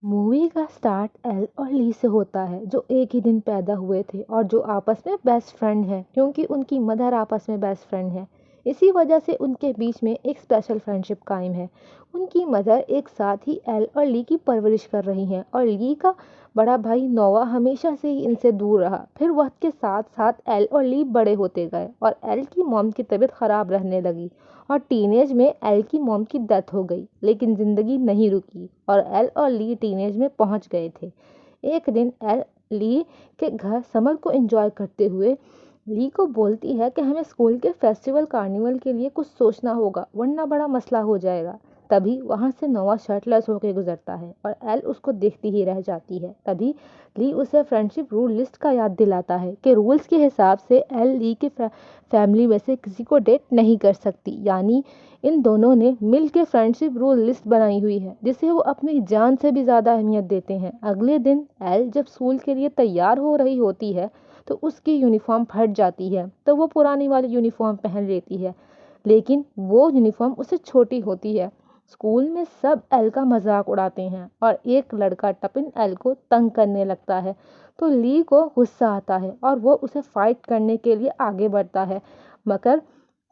Movie का start L और ली से होता है जो एक ही दिन पैदा हुए थे और जो आपस में बेस्ट फ्रेंड हैं क्योंकि उनकी मदर आपस में बेस्ट फ्रेंड है। इसी वजह से उनके बीच में एक स्पेशल फ्रेंडशिप कायम है। उनकी मदर एक साथ ही एल और ली की परवरिश कर रही हैं और ली का बड़ा भाई नोवा हमेशा से ही इनसे दूर रहा। फिर वक्त के साथ साथ एल और ली बड़े होते गए और एल की मॉम की तबीयत खराब रहने लगी और टीनेज में एल की मॉम की डेथ हो गई। लेकिन जिंदगी नहीं रुकी और एल और ली टीनेज में पहुंच गए थे। एक दिन एल ली के घर समर को एंजॉय करते हुए ली को बोलती है कि हमें स्कूल के फेस्टिवल कार्निवल के लिए कुछ सोचना होगा वरना बड़ा मसला हो जाएगा। तभी वहां से नोवा शर्टलेस होकर गुजरता है और एल उसको देखती ही रह जाती है। तभी ली उसे फ्रेंडशिप रूल लिस्ट का याद दिलाता है कि रूल्स के हिसाब से एल ली के फैमिली में से किसी को डेट नहीं कर सकती। यानी इन दोनों ने मिल के फ्रेंडशिप रूल लिस्ट बनाई हुई है जिसे वो अपनी जान से भी ज़्यादा अहमियत देते हैं। अगले दिन एल जब स्कूल के लिए तैयार हो रही होती है तो उसकी यूनिफॉर्म फट जाती है तो वो पुरानी वाली यूनिफॉर्म पहन लेती है। लेकिन वो यूनिफॉर्म उससे छोटी होती है। स्कूल में सब एल का मजाक उड़ाते हैं और एक लड़का टपिन एल को तंग करने लगता है तो ली को गुस्सा आता है और वो उसे फाइट करने के लिए आगे बढ़ता है मगर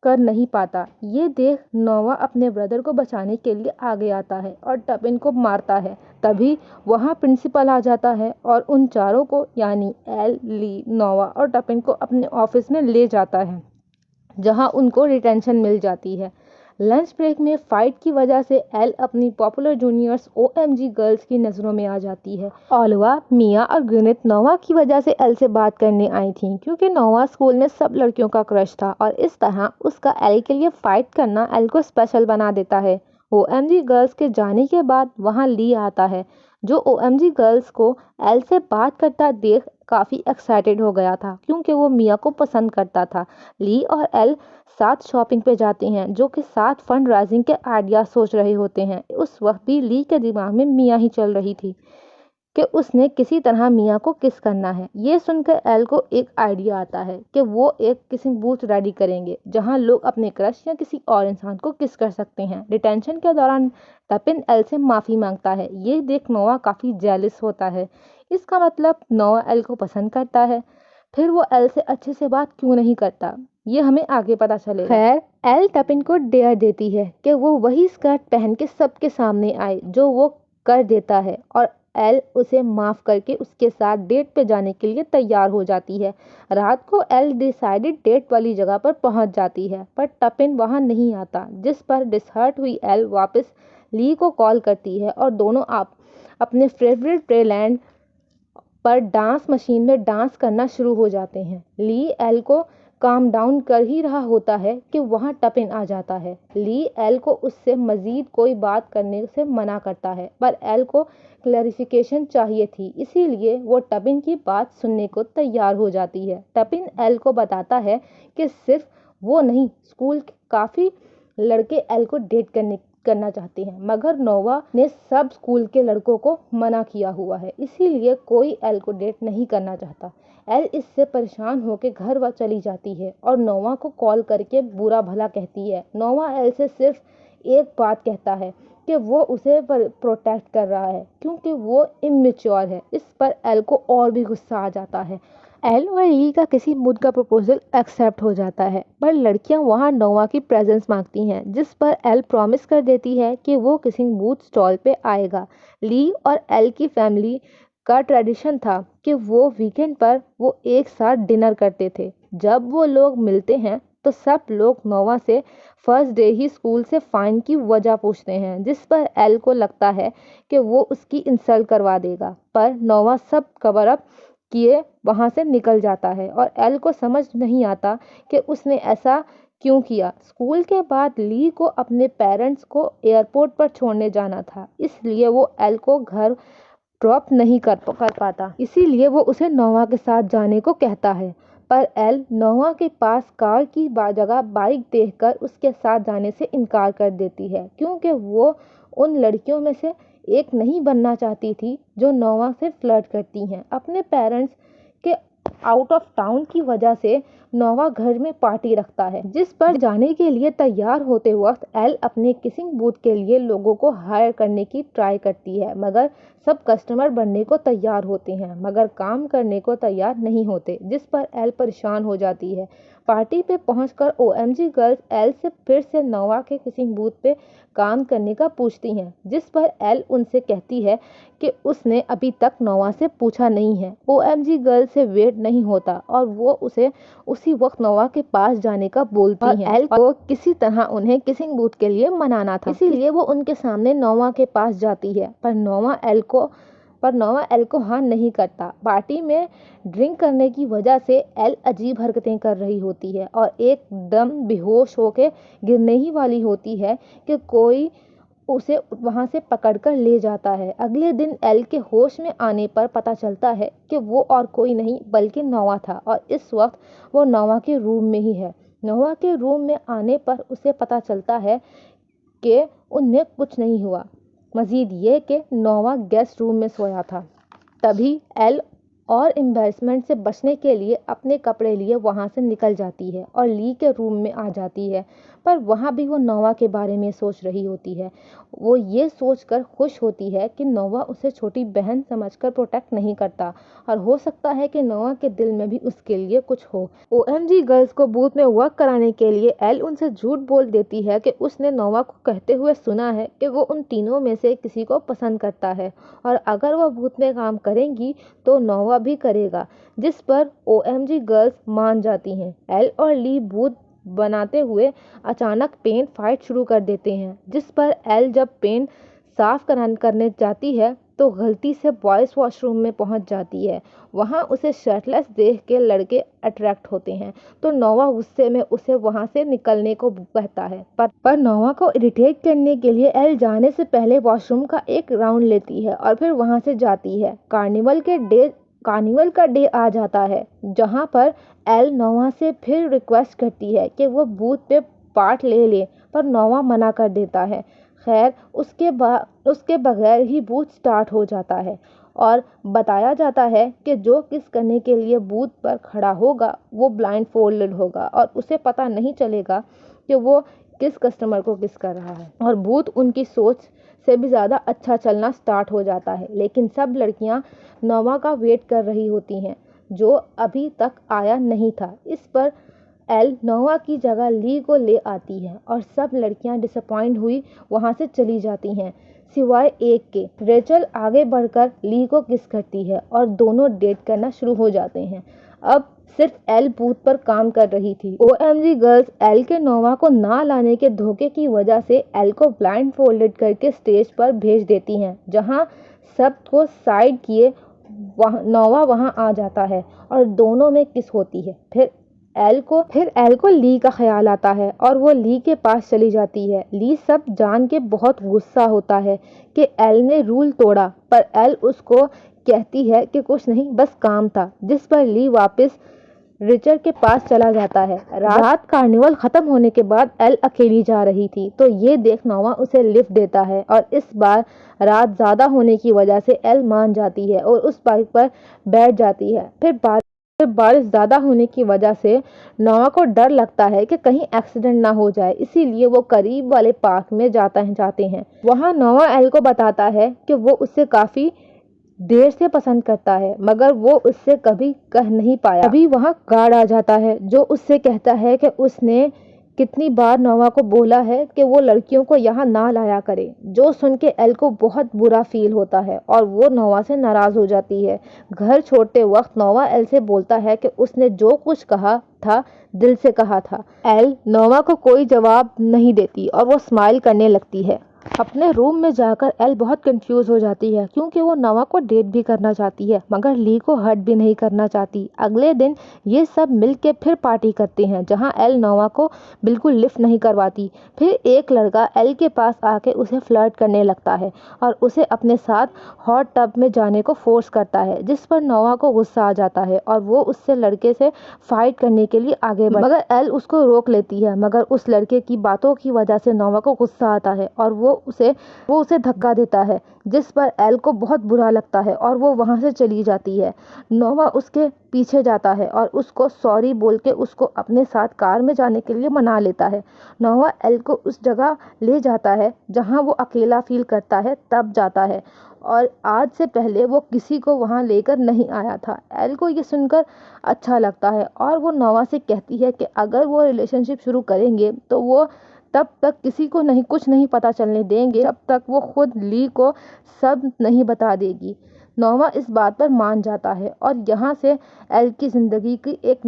कर नहीं पाता। ये देख नोवा अपने ब्रदर को बचाने के लिए आगे आता है और टपिन को मारता है। तभी वहाँ प्रिंसिपल आ जाता है और उन चारों को यानी एल ली नोवा और टपिन को अपने ऑफिस में ले जाता है जहाँ उनको डिटेंशन मिल जाती है। लंच ब्रेक में फाइट की वजह से एल अपनी पॉपुलर जूनियर्स ओएमजी गर्ल्स की नज़रों में आ जाती है। ओलिवा, मिया और ग्विनेथ नोवा की वजह से एल से बात करने आई थी क्योंकि नोवा स्कूल में सब लड़कियों का क्रश था और इस तरह उसका एल के लिए फाइट करना एल को स्पेशल बना देता है। ओएमजी गर्ल्स के जाने के बाद वहाँ ली आता है जो ओएमजी गर्ल्स को एल से बात करता देख काफ़ी एक्साइटेड हो गया था क्योंकि वो मिया को पसंद करता था। ली और एल साथ शॉपिंग पे जाते हैं जो कि साथ फंड राइजिंग के आइडिया सोच रहे होते हैं। उस वक्त भी ली के दिमाग में मिया ही चल रही थी कि उसने किसी तरह मिया को किस करना है। ये सुनकर एल को एक आइडिया आता है कि वो एक किसिंग बूथ रेडी करेंगे जहां लोग अपने क्रश या किसी और इंसान को किस कर सकते हैं। डिटेंशन के दौरान टपिन एल से माफ़ी मांगता है। ये देख नोवा काफ़ी जेलिस होता है। इसका मतलब नोवा एल को पसंद करता है। फिर वो एल से अच्छे से बात क्यों नहीं करता ये हमें आगे पता चलेगा। खैर एल टपिन को डेयर देती है कि वो वही स्कर्ट पहन के सबके सामने आए जो वो कर देता है और एल उसे माफ करके उसके साथ डेट पे जाने के लिए तैयार हो जाती है। रात को एल डिसाइडेड डेट वाली जगह पर पहुंच जाती है पर टपिन वहां नहीं आता जिस पर डिसहर्ट हुई एल वापस ली को कॉल करती है और दोनों आप अपने फेवरेट प्लेलैंड पर डांस मशीन में डांस करना शुरू हो जाते हैं। ली एल को काम डाउन कर ही रहा होता है कि वहां टपिन आ जाता है। ली एल को उससे मजीद कोई बात करने से मना करता है पर एल को क्लैरिफिकेशन चाहिए थी इसीलिए वो टपिन की बात सुनने को तैयार हो जाती है। टपिन एल को बताता है कि सिर्फ वो नहीं स्कूल के काफ़ी लड़के एल को डेट करना चाहते हैं मगर नोवा ने सब स्कूल के लड़कों को मना किया हुआ है इसीलिए कोई एल को डेट नहीं करना चाहता। एल इससे परेशान होकर घर चली जाती है और नोवा को कॉल करके बुरा भला कहती है। नोवा एल से सिर्फ एक बात कहता है कि वो उसे प्रोटेक्ट कर रहा है क्योंकि वो इमेच्योर है। इस पर एल को और भी गुस्सा आ जाता है। एल और ली का किसी मूड का प्रपोजल एक्सेप्ट हो जाता है पर लड़कियां वहां नोवा की प्रेजेंस मांगती हैं जिस पर एल प्रॉमिस कर देती है कि वो किसी बूथ स्टॉल पे आएगा। ली और एल की फैमिली का ट्रेडिशन था कि वो वीकेंड पर वो एक साथ डिनर करते थे। जब वो लोग मिलते हैं तो सब लोग नोवा से फर्स्ट डे ही स्कूल से फाइन की वजह पूछते हैं जिस पर एल को लगता है कि वो उसकी इंसल्ट करवा देगा पर नोवा सब कवर अप किए वहां से निकल जाता है और एल को समझ नहीं आता कि उसने ऐसा क्यों किया। स्कूल के बाद ली को अपने पेरेंट्स को एयरपोर्ट पर छोड़ने जाना था इसलिए वो एल को घर ड्रॉप नहीं कर पाता इसीलिए वो उसे नोवा के साथ जाने को कहता है पर एल नोवा के पास कार की जगह बाइक देखकर उसके साथ जाने से इनकार कर देती है क्योंकि वो उन लड़कियों में से एक नहीं बनना चाहती थी जो नोवा से फ्लर्ट करती हैं। अपने पेरेंट्स के आउट ऑफ टाउन की वजह से नोवा घर में पार्टी रखता है, जिस पर जाने के लिए तैयार होते वक्त एल अपने किसिंग बूथ के लिए लोगों को हायर करने की ट्राई करती है, मगर सब कस्टमर बनने को तैयार होते हैं मगर काम करने को तैयार नहीं होते, जिस पर एल परेशान हो जाती है। पार्टी पे पहुंचकर ओएमजी गर्ल्स एल से फिर से नोवा के किसिंग बूथ पे काम करने का पूछती हैं, जिस पर एल उनसे कहती है कि उसने अभी तक नोवा से पूछा नहीं है। ओएमजी गर्ल से वेट नहीं होता और वो उसे उसी वक्त नोवा के पास जाने का बोलती हैं। एल को किसी तरह उन्हें किसिंग बूथ के लिए मनाना था, इसीलिए वो उनके सामने नोवा के पास जाती है, पर नोवा एल को हाँ नहीं करता। पार्टी में ड्रिंक करने की वजह से एल अजीब हरकतें कर रही होती है और एकदम बेहोश होके गिरने ही वाली होती है कि कोई उसे वहां से पकड़कर ले जाता है। अगले दिन एल के होश में आने पर पता चलता है कि वो और कोई नहीं बल्कि नोवा था और इस वक्त वो नोवा के रूम में ही है। नोवा के रूम में आने पर उसे पता चलता है कि उन्हें कुछ नहीं हुआ, मजीद ये कि नोवा गेस्ट रूम में सोया था। तभी एल और एम्बैरसमेंट से बचने के लिए अपने कपड़े लिए वहां से निकल जाती है और ली के रूम में आ जाती है, पर वहां भी वो नोवा के बारे में सोच रही होती है। वो ये सोचकर खुश होती है कि नोवा उसे छोटी बहन समझकर प्रोटेक्ट नहीं करता और हो सकता है कि नोवा के दिल में भी उसके लिए कुछ हो। ओएमजी गर्ल्स को बूथ में वर्क कराने के लिए एल उनसे झूठ बोल देती है कि उसने नोवा को कहते हुए सुना है कि वो उन तीनों में से किसी को पसंद करता है और अगर वो बूथ में काम करेंगी तो नोवा भी करेगा, जिस पर ओएमजी गर्ल्स मान जाती हैं। एल और ली बूथ बनाते हुए अचानक पेन फाइट शुरू कर देते हैं, जिस पर एल जब पेन साफ करने जाती है तो गलती से बॉयज वॉशरूम में पहुंच जाती है। वहां उसे शर्टलेस देख के लड़के अट्रैक्ट होते हैं तो नोवा गुस्से में उसे वहां से निकलने को कहता है, पर नोवा को इरिटेट करने के लिए एल जाने से पहले वॉशरूम का एक राउंड लेती है और फिर वहां से जाती है। कार्निवल का डे आ जाता है जहां पर एल नोवा से फिर रिक्वेस्ट करती है कि वो बूथ पे पार्ट ले, पर नोवा मना कर देता है। खैर उसके बगैर ही बूथ स्टार्ट हो जाता है और बताया जाता है कि जो किस करने के लिए बूथ पर खड़ा होगा वो ब्लाइंड फोल्डेड होगा और उसे पता नहीं चलेगा कि वो किस कस्टमर को किस कर रहा है और बूथ उनकी सोच से भी ज़्यादा अच्छा चलना स्टार्ट हो जाता है। लेकिन सब लड़कियां नोवा का वेट कर रही होती हैं जो अभी तक आया नहीं था। इस पर एल नोवा की जगह ली को ले आती है और सब लड़कियां डिसअपॉइंट हुई वहां से चली जाती हैं, सिवाय एक के। रेचल आगे बढ़कर ली को किस करती है और दोनों डेट करना शुरू हो जाते हैं। अब सिर्फ एल बूथ पर काम कर रही थी। ओएमजी गर्ल्स एल के नोवा को ना लाने के धोखे की वजह से एल को ब्लाइंड फोल्डेड करके स्टेज पर भेज देती हैं, जहां सब को साइड किए नोवा वहां आ जाता है और दोनों में किस होती है। फिर एल को ली का ख्याल आता है और वो ली के पास चली जाती है। ली सब जान के बहुत गुस्सा होता है कि एल ने रूल तोड़ा, पर एल उसको कहती है कि कुछ नहीं बस काम था, जिस पर ली वापस रिचर्ड के पास चला जाता है। रात कार्निवल खत्म होने के बाद एल अकेली जा रही थी तो ये देख नोवा उसे लिफ्ट देता है और इस बार रात ज्यादा होने की वजह से एल मान जाती है और उस बाइक पर बैठ जाती है। फिर बारिश ज्यादा होने की वजह से नोवा को डर लगता है कि कहीं एक्सीडेंट ना हो जाए, इसीलिए वो करीब वाले पार्क में जाते हैं। वहां नोवा एल को बताता है कि वो उससे काफी देर से पसंद करता है मगर वो उससे कभी कह नहीं पाया। अभी वहां गार्ड आ जाता है जो उससे कहता है कि उसने कितनी बार नोवा को बोला है कि वो लड़कियों को यहाँ ना लाया करे, जो सुन के एल को बहुत बुरा फील होता है और वो नोवा से नाराज हो जाती है। घर छोड़ते वक्त नोवा एल से बोलता है कि उसने जो कुछ कहा था दिल से कहा था। एल नोवा को कोई जवाब नहीं देती और वो स्माइल करने लगती है। अपने रूम में जाकर एल बहुत कंफ्यूज हो जाती है क्योंकि वो नोवा को डेट भी करना चाहती है मगर ली को हर्ट भी नहीं करना चाहती। अगले दिन ये सब मिलके फिर पार्टी करते हैं जहां एल नोवा को बिल्कुल लिफ्ट नहीं करवाती। फिर एक लड़का एल के पास आके उसे फ्लर्ट करने लगता है और उसे अपने साथ हॉट टब में जाने को फोर्स करता है, जिस पर नोवा को गुस्सा आ जाता है और वो उससे लड़के से फाइट करने के लिए आगे बढ़ मगर एल उसको रोक लेती है। मगर उस लड़के की बातों की वजह से नोवा को गुस्सा आता है और वो वो उसे धक्का देता है, जिस पर एल को बहुत बुरा लगता है और वो वहाँ से चली जाती है। नोवा उसके पीछे जाता है और उसको सॉरी बोल के उसको अपने साथ कार में जाने के लिए मना लेता है। नोवा एल को उस जगह ले जाता है जहाँ वो अकेला फील करता है, तब जाता है, और आज से पहले वो किसी को वहाँ लेकर नहीं आया था। एल को ये सुनकर अच्छा लगता है और वो नोवा से कहती है कि अगर वो रिलेशनशिप शुरू करेंगे तो वो तब तक किसी को कुछ नहीं पता चलने देंगे जब तक वो खुद ली को सब नहीं बता देगी। नोवा इस बात पर मान जाता है और यहाँ से एल की ज़िंदगी की एक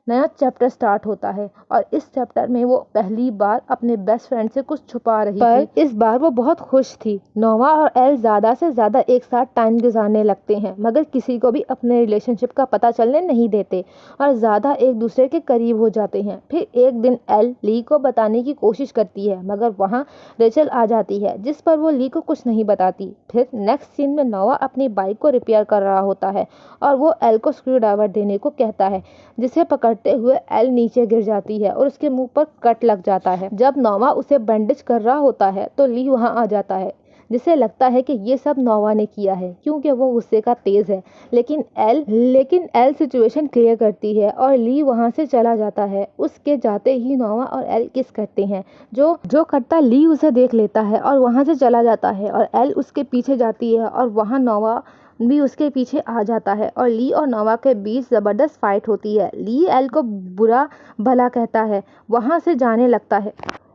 नया चैप्टर स्टार्ट होता है, और इस चैप्टर में वो पहली बार अपने बेस्ट फ्रेंड से कुछ छुपा रही थी। इस बार वो बहुत खुश थी। नोवा और एल ज़्यादा से ज़्यादा एक साथ टाइम गुजारने लगते हैं, मगर किसी को भी अपने रिलेशनशिप का पता चलने नहीं देते और ज़्यादा एक दूसरे के करीब हो जाते हैं। फिर एक दिन एल ली को बताने की कोशिश करती है, मगर वहाँ रेचल आ जाती है, जिस पर वो ली को कुछ नहीं बताती। फिर नेक्स्ट सीन में नोवा अपनी बाइक को रिपेयर कर रहा होता है और वो एल को स्क्रू ड्राइवर देने को कहता है, जिसे पकड़ते हुए एल नीचे गिर जाती है और उसके मुंह पर कट लग जाता है। जब नोवा उसे बैंडेज कर रहा होता है तो ली वहां आ जाता है, जिसे लगता है कि ये सब नोवा ने किया है क्योंकि वो गुस्से का तेज है। लेकिन एल सिचुएशन क्लियर करती है और ली वहां से चला जाता है। उसके जाते ही नोवा और एल किस करते हैं। जो करता ली उसे देख लेता है और वहां से चला जाता है, और एल उसके पीछे जाती है और वहां नोवा भी उसके पीछे आ जाता है और ली और नोवा के बीच जबरदस्त फाइट होती है। ली एल को बुरा भला कहता है, वहां से जाने लगता है।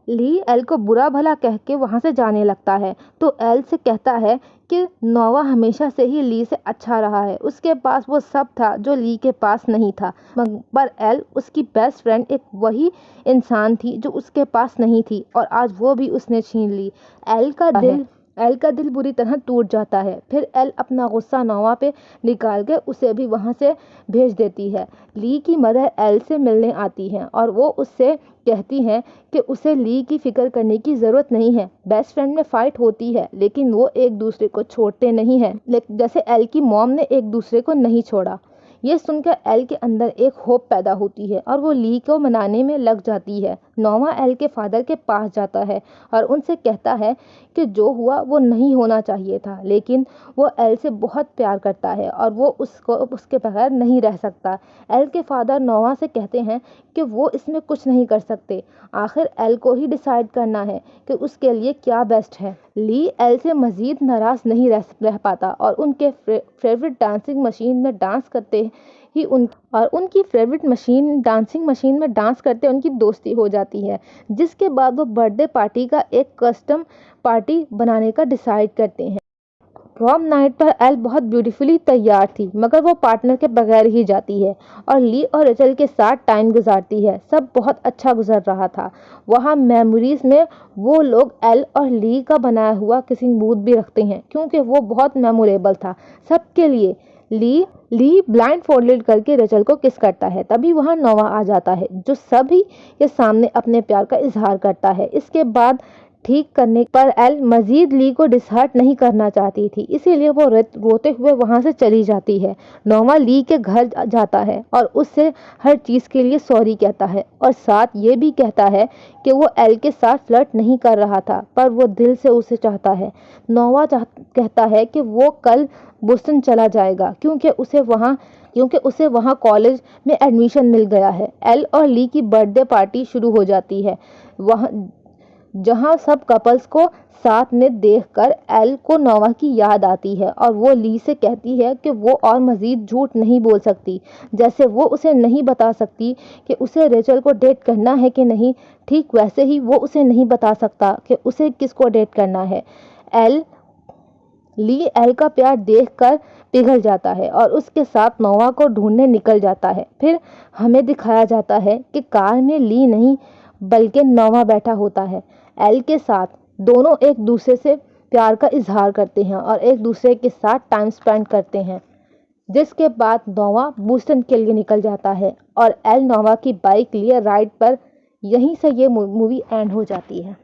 ली एल को बुरा भला कह के वहां से जाने लगता है तो एल से कहता है कि नोवा हमेशा से ही ली से अच्छा रहा है, उसके पास वो सब था जो ली के पास नहीं था। पर एल, उसकी बेस्ट फ्रेंड, एक वही इंसान थी जो उसके पास नहीं थी और आज वो भी उसने छीन ली। एल का दिल बुरी तरह टूट जाता है। फिर एल अपना गुस्सा नोवा पे निकाल के उसे भी वहाँ से भेज देती है। ली की मदर एल से मिलने आती हैं और वो उससे कहती हैं कि उसे ली की फिक्र करने की ज़रूरत नहीं है। बेस्ट फ्रेंड में फ़ाइट होती है लेकिन वो एक दूसरे को छोड़ते नहीं हैं, जैसे एल की मॉम ने एक दूसरे को नहीं छोड़ा। ये सुनकर एल के अंदर एक होप पैदा होती है और वो ली को मनाने में लग जाती है। नोवा एल के फादर के पास जाता है और उनसे कहता है कि जो हुआ वो नहीं होना चाहिए था, लेकिन वो एल से बहुत प्यार करता है और वो उसके बगैर नहीं रह सकता। एल के फादर नोवा से कहते हैं कि वो इसमें कुछ नहीं कर सकते, आखिर एल को ही डिसाइड करना है कि उसके लिए क्या बेस्ट है। ली एल से मज़ीद नाराज़ नहीं रह पाता और उनके फेवरेट डांसिंग मशीन में डांस करते उनकी फेवरेट डांसिंग मशीन में डांस करते उनकी दोस्ती हो जाती है, जिसके बाद वो बर्थडे पार्टी का एक कस्टम पार्टी बनाने का डिसाइड करते हैं। प्रॉम नाइट पर एल बहुत ब्यूटीफुली तैयार थी, मगर वो पार्टनर के बगैर ही जाती है और ली और रेचल के साथ टाइम गुजारती है। सब बहुत अच्छा गुजर रहा था। वहाँ मेमोरीज में वो लोग एल और ली का बनाया हुआ किसिंग बूथ भी रखते हैं क्योंकि वो बहुत मेमोरेबल था सबके लिए। ली ब्लाइंड फोल्डेड करके रेचल को किस करता है, तभी वहाँ नोवा आ जाता है जो सभी के सामने अपने प्यार का इजहार करता है। इसके बाद ठीक करने पर एल मजीद ली को डिसहर्ट नहीं करना चाहती थी, इसीलिए वो रोते हुए वहां से चली जाती है। नोवा ली के घर जाता है और उससे हर चीज़ के लिए सॉरी कहता है और साथ ये भी कहता है कि वो एल के साथ फ्लर्ट नहीं कर रहा था, पर वो दिल से उसे चाहता है। नोवा कहता है कि वो कल बोस्टन चला जाएगा क्योंकि उसे वहाँ कॉलेज में एडमिशन मिल गया है। एल और ली की बर्थडे पार्टी शुरू हो जाती है, जहां सब कपल्स को साथ में देखकर एल को नोवा की याद आती है और वो ली से कहती है कि वो और मज़ीद झूठ नहीं बोल सकती। जैसे वो उसे नहीं बता सकती कि उसे रेचल को डेट करना है कि नहीं, ठीक वैसे ही वो उसे नहीं बता सकता कि उसे किसको डेट करना है। ली एल का प्यार देखकर पिघल जाता है और उसके साथ नोवा को ढूंढने निकल जाता है। फिर हमें दिखाया जाता है कि कार में ली नहीं बल्कि नोवा बैठा होता है एल के साथ। दोनों एक दूसरे से प्यार का इजहार करते हैं और एक दूसरे के साथ टाइम स्पेंड करते हैं, जिसके बाद नोवा बोस्टन के लिए निकल जाता है और एल नोवा की बाइक लिए राइड पर। यहीं से ये मूवी एंड हो जाती है।